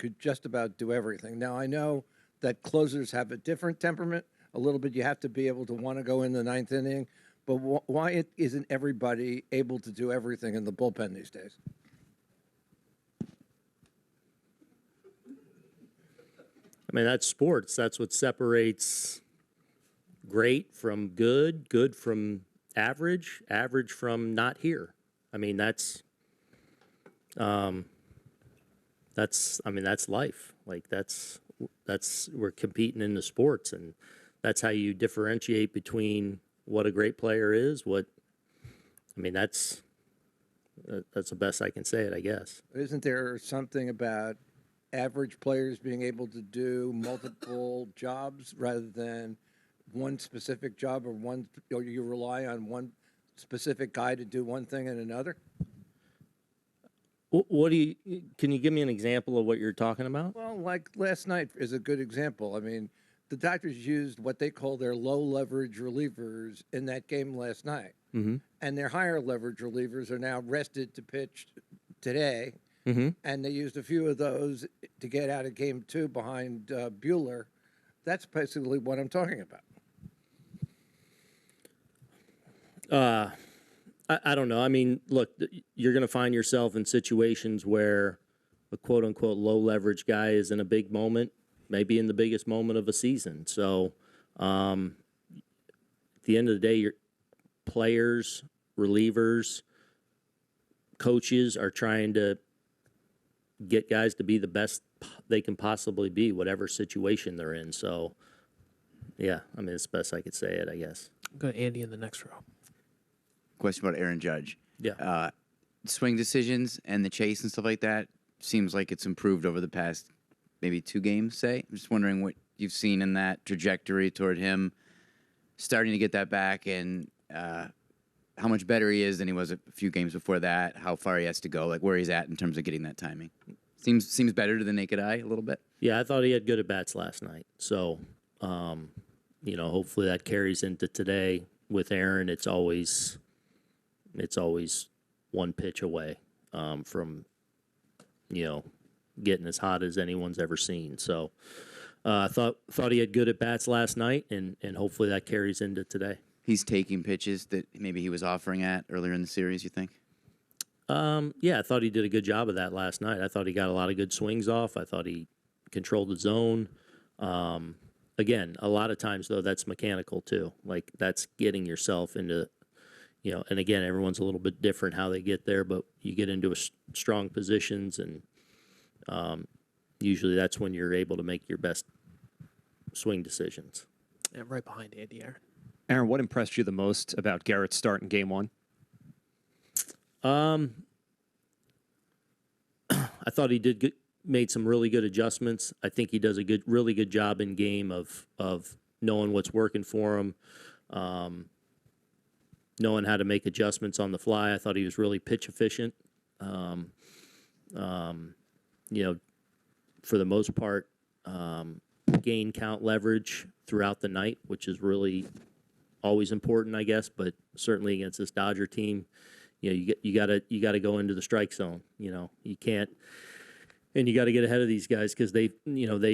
could just about do everything. Now, I know that closers have a different temperament. A little bit, you have to be able to want to go in the ninth inning. But why isn't everybody able to do everything in the bullpen these days? I mean, that's sports. That's what separates great from good, good from average, average from not here. I mean, that's life. Like that's we're competing in the sports, and that's how you differentiate between what a great player is. That's the best I can say it, I guess. Isn't there something about average players being able to do multiple jobs rather than one specific job, or you rely on one specific guy to do one thing and another? Can you give me an example of what you're talking about? Well, like last night is a good example. I mean, the Dodgers used what they call their low leverage relievers in that game last night. Mm-hmm. And their higher leverage relievers are now rested to pitch today. Mm-hmm. And they used a few of those to get out of game 2 behind Buehler. That's basically what I'm talking about. I don't know. I mean, look, you're going to find yourself in situations where a quote-unquote low-leverage guy is in a big moment, maybe in the biggest moment of a season. So at the end of the day, your players, relievers, coaches are trying to get guys to be the best they can possibly be, whatever situation they're in. So, yeah, I mean, it's the best I could say it, I guess. Go to Andy in the next row. Question about Aaron Judge. Yeah. Swing decisions and the chase and stuff like that seems like it's improved over the past maybe 2 games, say. I'm just wondering what you've seen in that trajectory toward him starting to get that back, and how much better he is than he was a few games before that, how far he has to go, like where he's at in terms of getting that timing. Seems better to the naked eye a little bit. Yeah, I thought he had good at-bats last night. So, hopefully that carries into today. With Aaron, it's always one pitch away from, getting as hot as anyone's ever seen. So I thought he had good at-bats last night, and hopefully that carries into today. He's taking pitches that maybe he was offering at earlier in the series, you think? Yeah, I thought he did a good job of that last night. I thought he got a lot of good swings off. I thought he controlled the zone. Again, a lot of times, though, that's mechanical, too. Like, that's getting yourself into, and again, everyone's a little bit different how they get there, but you get into strong positions, and usually that's when you're able to make your best swing decisions. And right behind Andy, Aaron. Aaron, what impressed you the most about Garrett's start in Game 1? I thought he made some really good adjustments. I think he does a really good job in game of knowing what's working for him, knowing how to make adjustments on the fly. I thought he was really pitch efficient. For the most part, gain count leverage throughout the night, which is really always important, I guess, but certainly against this Dodger team, you gotta go into the strike zone. You can't, and you got to get ahead of these guys because they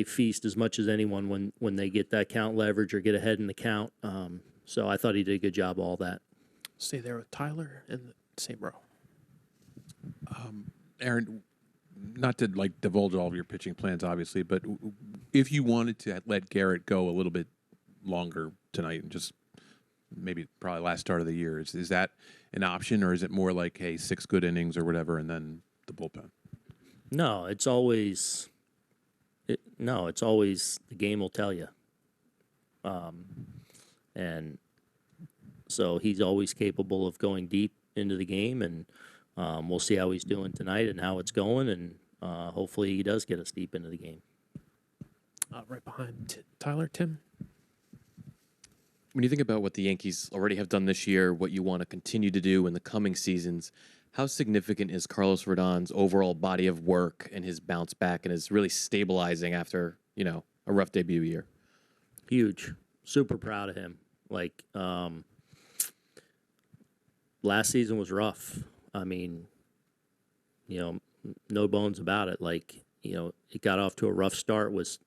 feast as much as anyone when they get that count leverage or get ahead in the count. So I thought he did a good job of all that. Stay there with Tyler in the same row. Aaron, not to divulge all of your pitching plans, obviously, but if you wanted to let Garrett go a little bit longer tonight and just maybe probably last start of the year, is that an option, or is it more like, hey, 6 good innings or whatever, and then the bullpen? No, it's always the game will tell you. And so he's always capable of going deep into the game, and we'll see how he's doing tonight and how it's going, and hopefully he does get us deep into the game. Right behind Tyler, Tim. When you think about what the Yankees already have done this year, what you want to continue to do in the coming seasons, how significant is Carlos Rodon's overall body of work and his bounce back and his really stabilizing after, a rough debut year? Huge. Super proud of him. Last season was rough. I mean, no bones about it. it got off to a rough start, was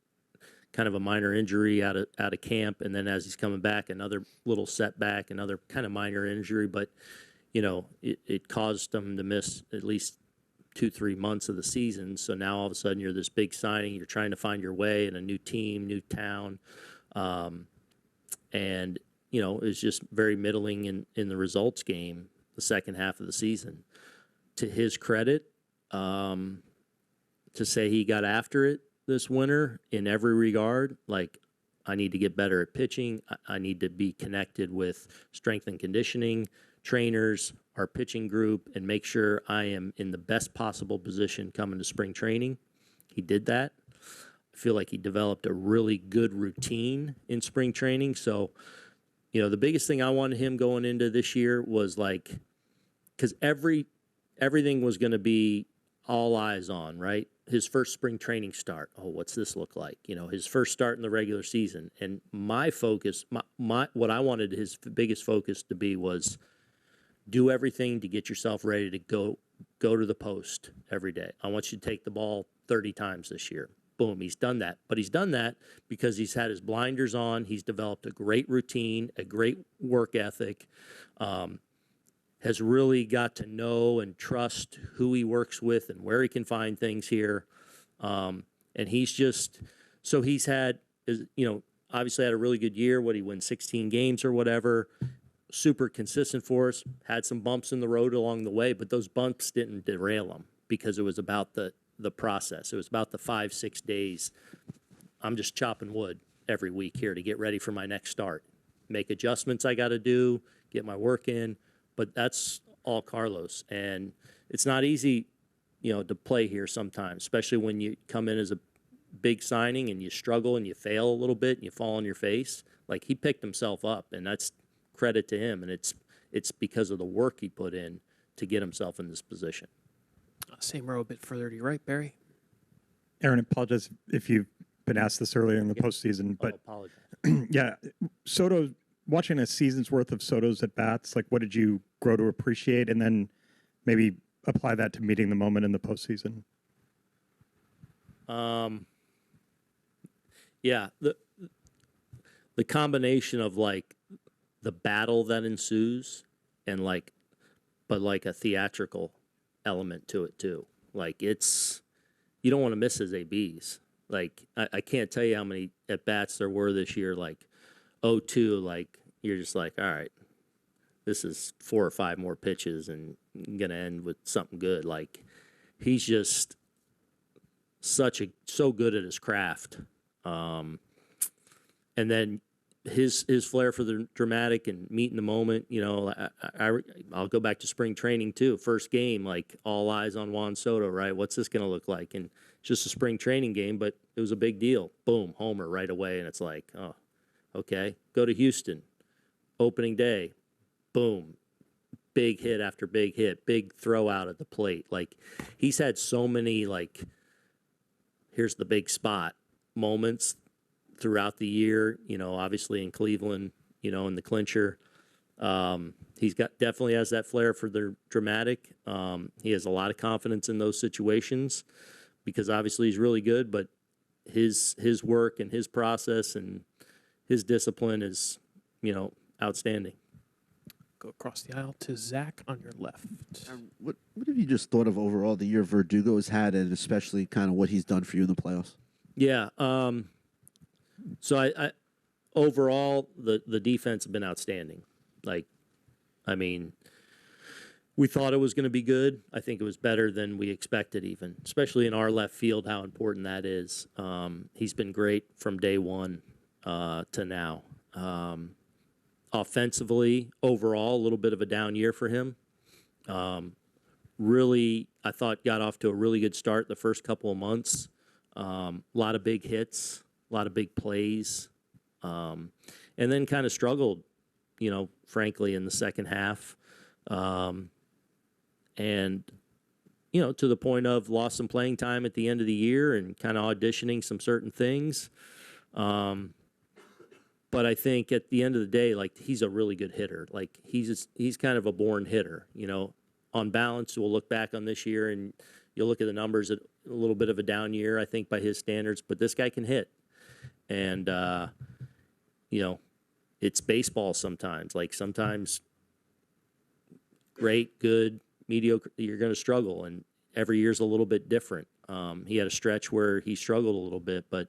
kind of a minor injury out of camp, and then as he's coming back, another little setback, another kind of minor injury, but it caused him to miss at least 2-3 months of the season. So now all of a sudden you're this big signing, you're trying to find your way in a new team, new town, and it's just very middling in the results game the second half of the season. To his credit, to say he got after it this winter in every regard, like, I need to get better at pitching. I need to be connected with strength and conditioning trainers, our pitching group, and make sure I am in the best possible position coming to spring training. He did that. I feel like he developed a really good routine in spring training. So, the biggest thing I wanted him going into this year was like, because everything was going to be all eyes on, right? His first spring training start. Oh, what's this look like? His first start in the regular season. And my focus, what I wanted his biggest focus to be was do everything to get yourself ready to go to the post every day. I want you to take the ball 30 times this year. Boom, he's done that. But he's done that because he's had his blinders on. He's developed a great routine, a great work ethic, has really got to know and trust who he works with and where he can find things here. And he's just, so he's had, obviously had a really good year. He win 16 games or whatever. Super consistent for us. Had some bumps in the road along the way, but those bumps didn't derail him because it was about the process. It was about the 5-6 days. I'm just chopping wood every week here to get ready for my next start. Make adjustments I got to do, get my work in. But that's all Carlos, and it's not easy, to play here sometimes, especially when you come in as a big signing and you struggle and you fail a little bit and you fall on your face. Like, he picked himself up, and that's credit to him, and it's because of the work he put in to get himself in this position. Same row, a bit further to your right, Barry. Aaron, apologize if you've been asked this earlier in the postseason, but yeah, Soto. Watching a season's worth of Soto's at bats, like, what did you grow to appreciate, and then maybe apply that to meeting the moment in the postseason? Yeah, the combination of like the battle that ensues and but a theatrical element to it too. Like, you don't want to miss his ABs. Like, I can't tell you how many at bats there were this year. Like 0-2, like, you're just like, all right, this is 4 or 5 more pitches and gonna end with something good. Like, he's just so good at his craft, and then his flair for the dramatic and meeting the moment. I'll go back to spring training too. First game, like, all eyes on Juan Soto, right? What's this gonna look like? And it's just a spring training game, but it was a big deal. Boom, homer right away, and it's like, oh, okay. Go to Houston, opening day, boom, big hit after big hit, big throw out at the plate. Like, he's had so many, like, here's the big spot moments throughout the year, obviously in Cleveland, in the clincher. He's definitely has that flair for the dramatic. He has a lot of confidence in those situations because obviously he's really good, but his work and his process and his discipline is, outstanding. Go across the aisle to Zach on your left. What have you just thought of overall the year Verdugo has had, and especially kind of what he's done for you in the playoffs? Yeah. So I overall the defense has been outstanding. Like, I mean, we thought it was going to be good. I think it was better than we expected, even, especially in our left field, how important that is. He's been great from day one to now. Offensively, overall, a little bit of a down year for him. Really, I thought got off to a really good start the first couple of months. A lot of big hits, a lot of big plays, and then kind of struggled, frankly, in the second half. And, to the point of lost some playing time at the end of the year and kind of auditioning some certain things. But I think at the end of the day, like, he's a really good hitter. Like, he's kind of a born hitter, On balance, we'll look back on this year and you look at the numbers, a little bit of a down year, I think, by his standards, but this guy can hit. And, it's baseball sometimes. Like sometimes great, good, mediocre, you're going to struggle. And every year's a little bit different. He had a stretch where he struggled a little bit, but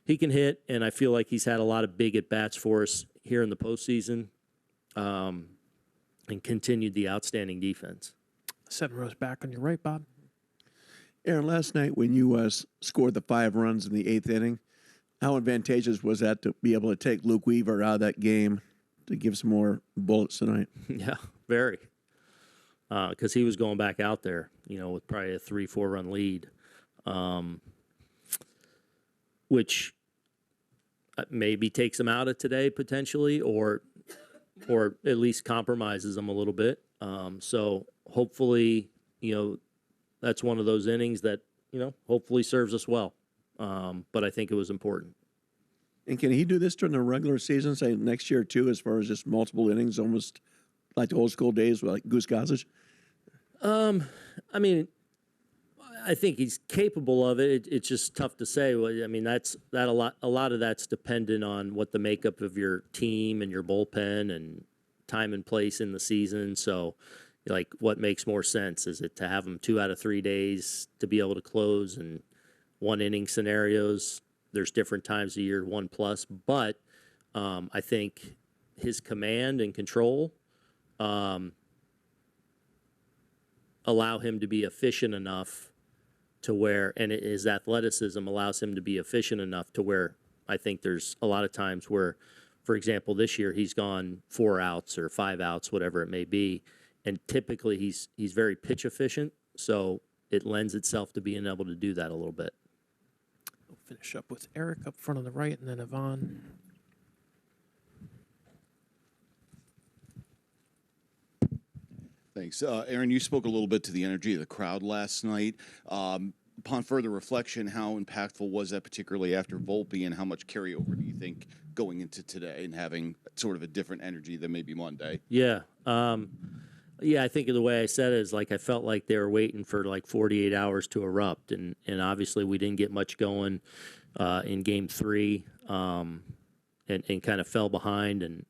he can hit. And I feel like he's had a lot of big at-bats for us here in the postseason. And continued the outstanding defense. 7 rows back on your right, Bob. Aaron, last night when you scored the 5 runs in the 8th inning, how advantageous was that to be able to take Luke Weaver out of that game to give some more bullets tonight? Yeah, very. Because he was going back out there, with probably a 3-4 run lead, which maybe takes him out of today potentially, or at least compromises them a little bit. So hopefully, that's one of those innings that, hopefully serves us well. But I think it was important. And can he do this during the regular season, say next year too, as far as just multiple innings, almost like the old school days with like Goose Gossage? I think he's capable of it. It's just tough to say. A lot of that's dependent on what the makeup of your team and your bullpen and time and place in the season. So, like, what makes more sense? Is it to have him 2 out of 3 days to be able to close and 1 inning scenarios? There's different times a year, 1+. But I think his command and control allow him to be efficient enough to where, and his athleticism allows him to be efficient enough to where I think there's a lot of times where, for example, this year he's gone 4 outs or 5 outs, whatever it may be, and typically he's very pitch efficient, so it lends itself to being able to do that a little bit. We'll finish up with Eric up front on the right, and then Yvonne. Thanks. Aaron, you spoke a little bit to the energy of the crowd last night. Upon further reflection, how impactful was that, particularly after Volpe, and how much carryover do you think going into today and having sort of a different energy than maybe Monday? Yeah. I think the way I said it is like I felt like they were waiting for like 48 hours to erupt, and obviously we didn't get much going in Game 3, and kind of fell behind and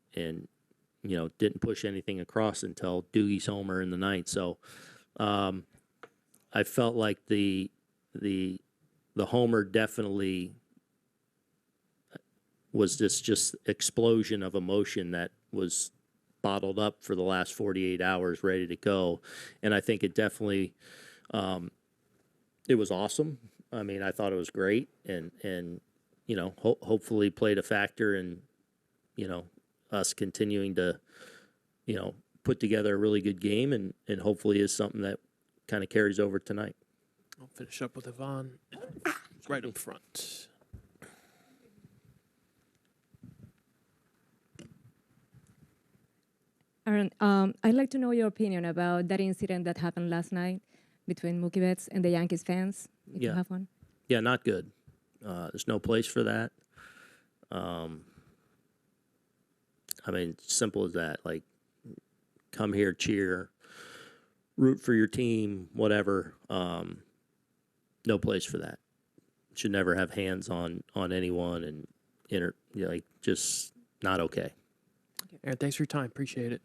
didn't push anything across until Doogie's homer in the 9th. So I felt like the homer definitely was just explosion of emotion that was bottled up for the last 48 hours, ready to go. And I think it definitely, it was awesome. I thought it was great, and hopefully played a factor in, us continuing to, put together a really good game, and hopefully is something that kind of carries over tonight. I'll finish up with Yvonne right in front. Aaron, I'd like to know your opinion about that incident that happened last night between Mookie Betts and the Yankees fans, if you have one. Yeah, not good. There's no place for that. Simple as that. Like, come here, cheer, root for your team, whatever. No place for that. Should never have hands on anyone, and just not okay. Aaron, thanks for your time. Appreciate it.